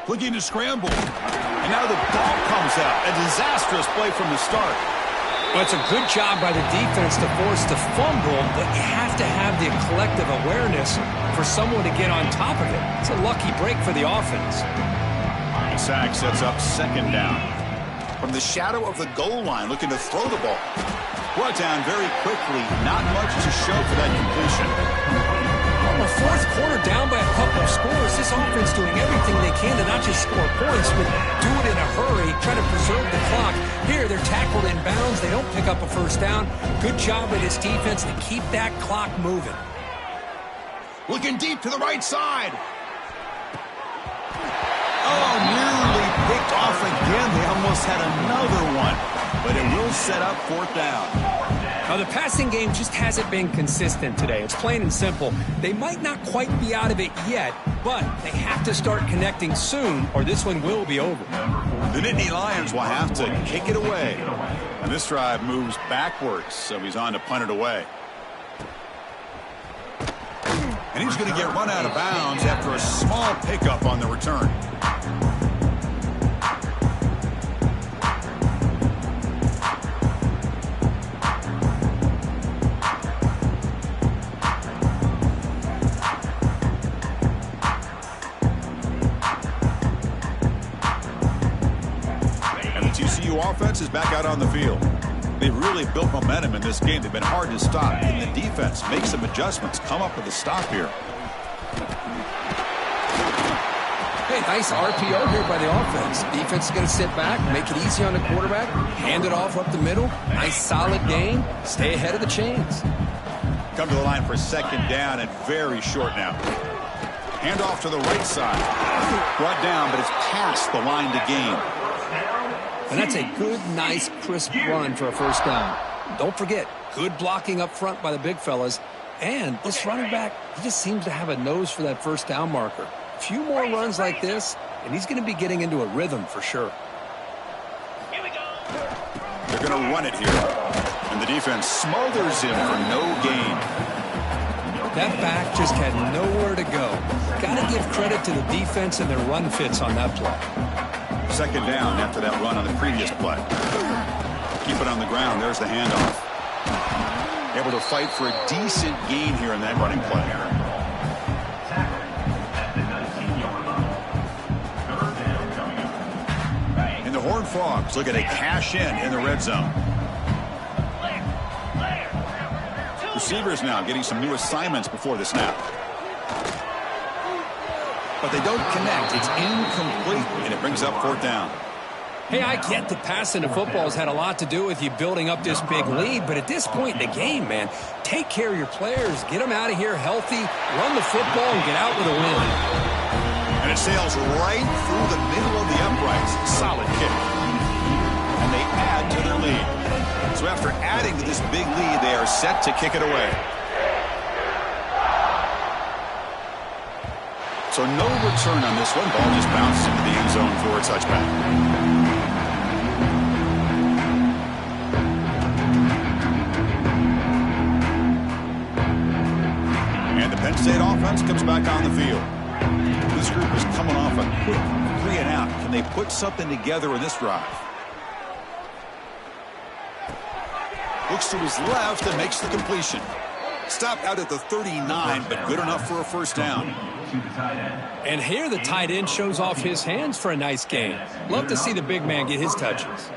Looking to scramble. And now the ball comes out. A disastrous play from the start. Well, it's a good job by the defense to force the fumble, but you have to have the collective awareness for someone to get on top of it. It's a lucky break for the offense. Sack sets up second down. From the shadow of the goal line, looking to throw the ball. Brought down very quickly. Not much to show for that completion. Well, fourth quarter down by a couple of scores. This offense doing everything they can to not just score points, but do it in a hurry, try to preserve the clock. Here, they're tackled in bounds. They don't pick up a first down. Good job by this defense to keep that clock moving. Looking deep to the right side. Oh, nearly picked off again. They almost had another one, but it will set up fourth down. Now, the passing game just hasn't been consistent today. It's plain and simple. They might not quite be out of it yet, but they have to start connecting soon, or this one will be over. The Nittany Lions will have to kick it away. And this drive moves backwards, so he's on to punt it away. And he's going to get run out of bounds after a small pickup on the return. Offense is back out on the field. They've really built momentum in this game. They've been hard to stop. And the defense makes some adjustments. Come up with a stop here. Hey, nice RPO here by the offense. Defense is going to sit back, make it easy on the quarterback, hand it off up the middle. Nice solid gain. Stay ahead of the chains. Come to the line for second down and very short now. Hand off to the right side. Brought down, but it's past the line to gain. And that's a good, nice, crisp run for a first down. Don't forget, good blocking up front by the big fellas. And this running back, he just seems to have a nose for that first down marker. A few more runs like this, and he's going to be getting into a rhythm for sure. They're going to run it here. And the defense smothers him for no gain. That back just had nowhere to go. Got to give credit to the defense and their run fits on that play. Second down after that run on the previous play. Keep it on the ground. There's the handoff. Able to fight for a decent gain here in that running play. And the Horned Frogs look at a cash in the red zone. Receivers now getting some new assignments before the snap. But they don't connect. It's incomplete, and it brings up fourth down. Hey, I get that passing the football has had a lot to do with you building up this big lead, but at this point in the game, man, take care of your players, get them out of here healthy, run the football, and get out with a win. And it sails right through the middle of the uprights. Solid kick. And they add to their lead. So after adding to this big lead, they are set to kick it away. So no return on this one. Ball just bounces into the end zone for a touchback. And the Penn State offense comes back on the field. This group is coming off a quick 3-and-out. Can they put something together in this drive? Looks to his left and makes the completion. Stopped out at the 39, but good enough for a first down. And here the tight end shows off his hands for a nice gain. Love to see the big man get his touches.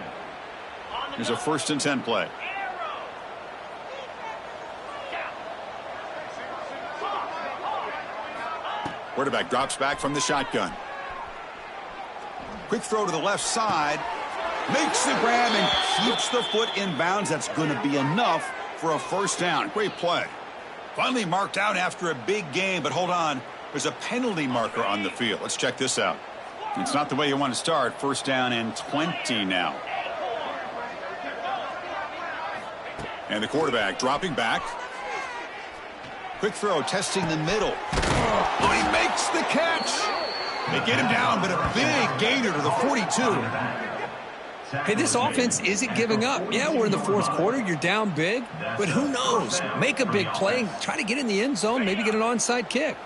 Here's a 1st and 10 play. Quarterback drops back from the shotgun. Quick throw to the left side. Makes the grab and keeps the foot in bounds. That's going to be enough for a first down. Great play. Finally marked out after a big game, but hold on. There's a penalty marker on the field. Let's check this out. It's not the way you want to start. First down and 20 now. And the quarterback dropping back. Quick throw, testing the middle. Oh, he makes the catch. They get him down, but a big gainer to the 42. Hey, this offense isn't giving up. Yeah, we're in the fourth quarter. You're down big. But who knows? Make a big play. Try to get in the end zone. Maybe get an onside kick.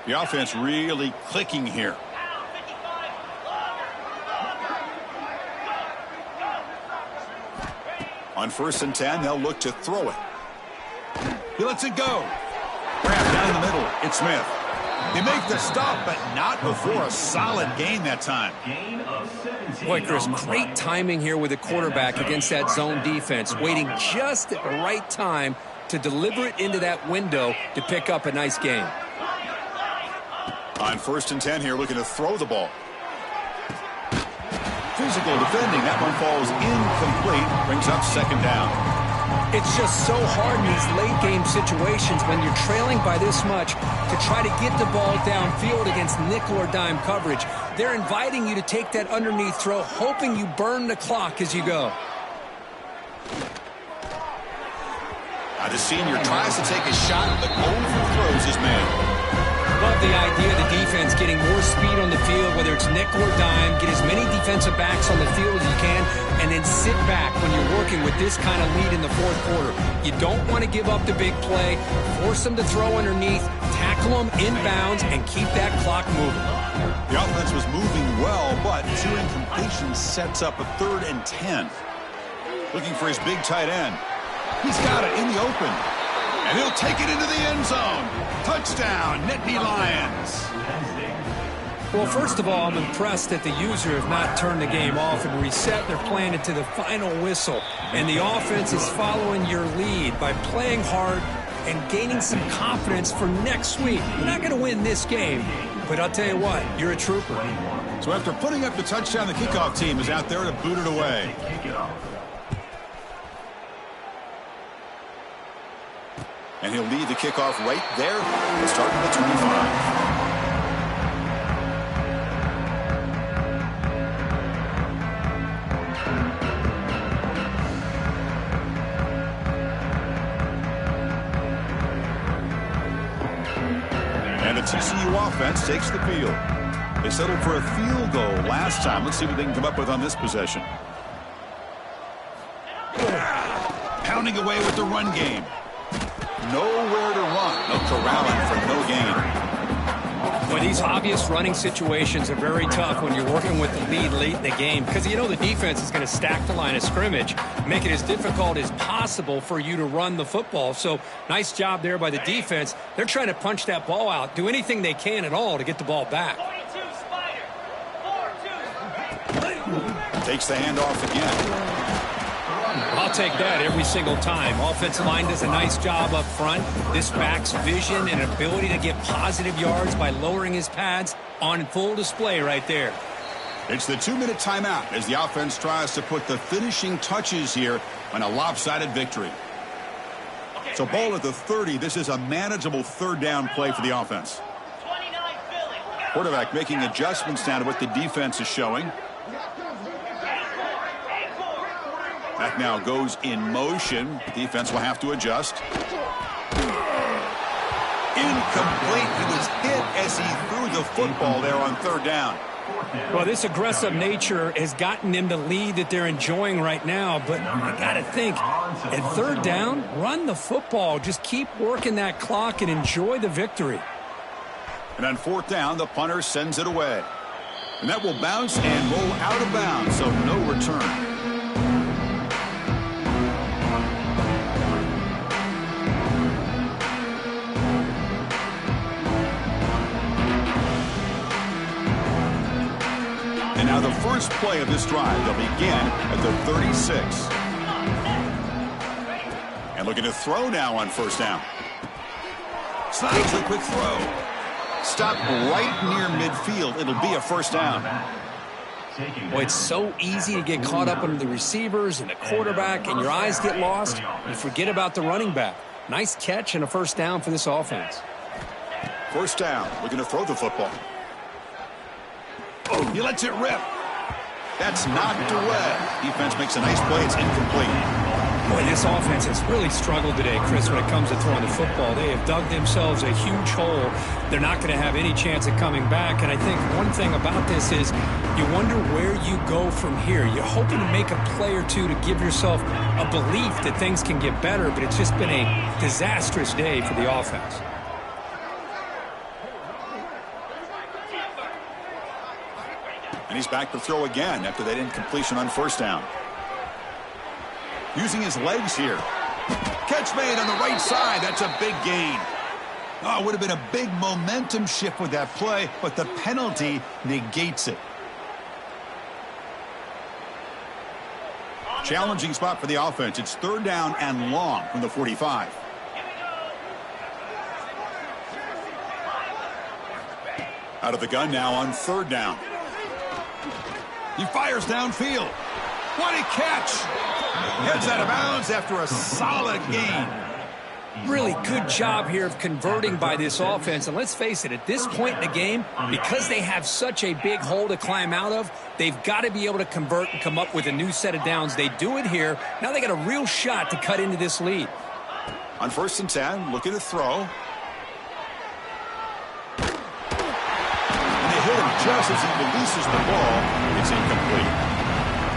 The offense really clicking here. On 1st and 10, they'll look to throw it. He lets it go. Grab down the middle. It's Smith. They make the stop, but not before a solid gain that time. Boy, Chris, great timing here with the quarterback against that zone defense, waiting just at the right time to deliver it into that window to pick up a nice gain. On 1st and 10 here, looking to throw the ball. Physical defending. That one falls incomplete. Brings up second down. It's just so hard in these late-game situations when you're trailing by this much to try to get the ball downfield against nickel or dime coverage. They're inviting you to take that underneath throw, hoping you burn the clock as you go. The senior tries to take a shot, but overthrows his man. Love the idea of the defense getting more speed on the field, whether it's nickel or dime, get as many defensive backs on the field as you can, and then sit back when you're working with this kind of lead in the fourth quarter. You don't want to give up the big play, force them to throw underneath, tackle them inbounds, and keep that clock moving. The offense was moving well, but 2 incompletions sets up a 3rd and 10. Looking for his big tight end. He's got it in the open. And he'll take it into the end zone. Touchdown, Nittany Lions. Well, first of all, I'm impressed that the user have not turned the game off and reset their plan into the final whistle. And the offense is following your lead by playing hard and gaining some confidence for next week. You're not going to win this game, but I'll tell you what, you're a trooper. So after putting up the touchdown, the kickoff team is out there to boot it away. And he'll lead the kickoff right there. We'll start at the 25. And the TCU offense takes the field. They settled for a field goal last time. Let's see what they can come up with on this possession. Pounding away with the run game. Nowhere to run. They'll corral him for no gain. Well, these obvious running situations are very tough when you're working with the lead late in the game because you know the defense is going to stack the line of scrimmage, make it as difficult as possible for you to run the football. So nice job there by the defense. They're trying to punch that ball out, do anything they can at all to get the ball back. Takes the handoff again. I'll take that every single time. Offensive line does a nice job up front. This back's vision and ability to get positive yards by lowering his pads on full display right there. It's the 2-minute timeout as the offense tries to put the finishing touches here on a lopsided victory. So ball at the 30. This is a manageable third down play for the offense. Quarterback making adjustments now to what the defense is showing. Back now goes in motion. Defense will have to adjust. Incomplete. He was hit as he threw the football there on third down. Well, this aggressive nature has gotten them the lead that they're enjoying right now. But I got to think, at third down, run the football. Just keep working that clock and enjoy the victory. And on fourth down, the punter sends it away. And that will bounce and roll out of bounds, so no return. And now the first play of this drive, they'll begin at the 36. And looking to throw now on first down. Slides a quick throw. Stop right near midfield. It'll be a first down. Well, it's so easy to get caught up under the receivers and the quarterback, and your eyes get lost. You forget about the running back. Nice catch and a first down for this offense. First down. Looking to throw the football. Oh, he lets it rip. That's knocked away. Defense makes a nice play. It's incomplete. Boy, this offense has really struggled today, Chris, when it comes to throwing the football. They have dug themselves a huge hole. They're not going to have any chance of coming back. And I think one thing about this is you wonder where you go from here. You're hoping to make a play or two to give yourself a belief that things can get better, but it's just been a disastrous day for the offense. And he's back to throw again after that incompletion on first down. Using his legs here. Catch made on the right side. That's a big gain. Oh, it would have been a big momentum shift with that play, but the penalty negates it. Challenging spot for the offense. It's third down and long from the 45. Out of the gun now on third down. He fires downfield. What a catch! Heads out of bounds after a solid gain. Really good job here of converting by this offense. And let's face it, at this point in the game, because they have such a big hole to climb out of, they've got to be able to convert and come up with a new set of downs. They do it here. Now they got a real shot to cut into this lead. On first and 10, looking to throw. Hit him just as he releases the ball. It's incomplete.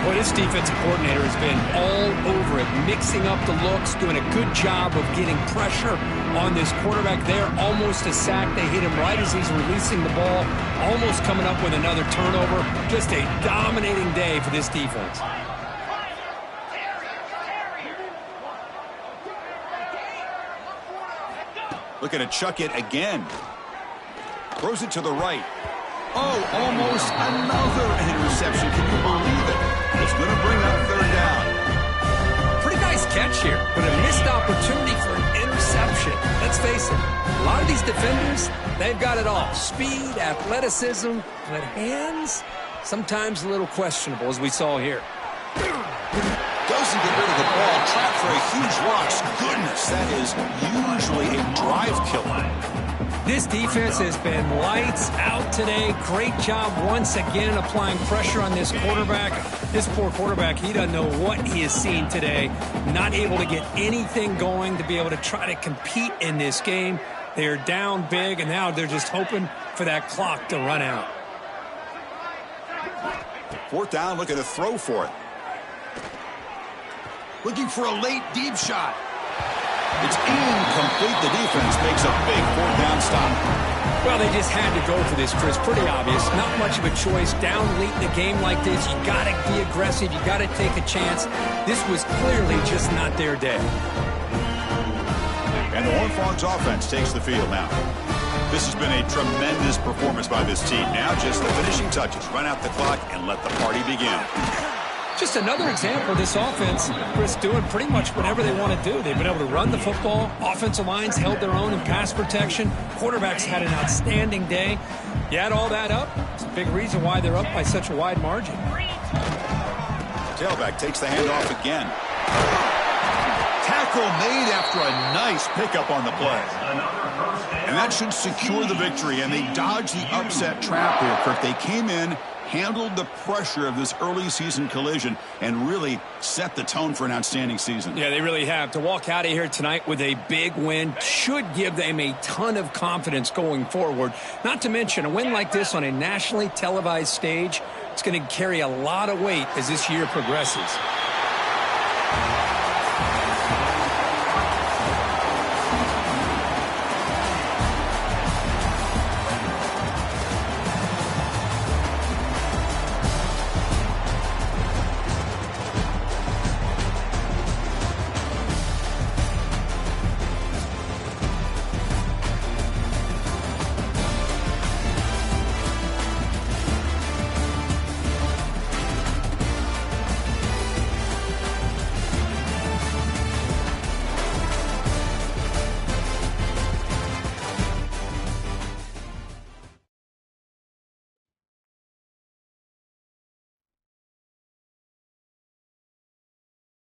Well, this defensive coordinator has been all over it, mixing up the looks, doing a good job of getting pressure on this quarterback there. Almost a sack. They hit him right as he's releasing the ball, almost coming up with another turnover. Just a dominating day for this defense. Looking to chuck it again. Throws it to the right. Oh, almost another interception. Can you believe it? It's going to bring up third down. Pretty nice catch here, but a missed opportunity for an interception. Let's face it, a lot of these defenders, they've got it all. Speed, athleticism, but hands, sometimes a little questionable, as we saw here. Doesn't get rid of the ball. Trapped for a huge loss. Goodness, that is usually a drive killer. This defense has been lights out today. Great job once again applying pressure on this quarterback. This poor quarterback, he doesn't know what he has seen today. Not able to get anything going to be able to try to compete in this game. They're down big, and now they're just hoping for that clock to run out. Fourth down, looking to throw for it. Looking for a late deep shot. It's incomplete. The defense makes a big fourth down stop. Well, they just had to go for this, Chris. Pretty obvious. Not much of a choice. Down late in the game like this, you got to be aggressive. You got to take a chance. This was clearly just not their day. And the Horned Frogs offense takes the field now. This has been a tremendous performance by this team. Now just the finishing touches. Run out the clock and let the party begin. Just another example of this offense, Chris, doing pretty much whatever they want to do. They've been able to run the football. Offensive lines held their own in pass protection. Quarterbacks had an outstanding day. You add all that up, it's a big reason why they're up by such a wide margin. Tailback takes the handoff again. Tackle made after a nice pickup on the play. And that should secure the victory. And they dodged the upset trap here, Kirk. They came in, handled the pressure of this early season collision, and really set the tone for an outstanding season. Yeah, they really have. To walk out of here tonight with a big win should give them a ton of confidence going forward. Not to mention, a win like this on a nationally televised stage, it's going to carry a lot of weight as this year progresses.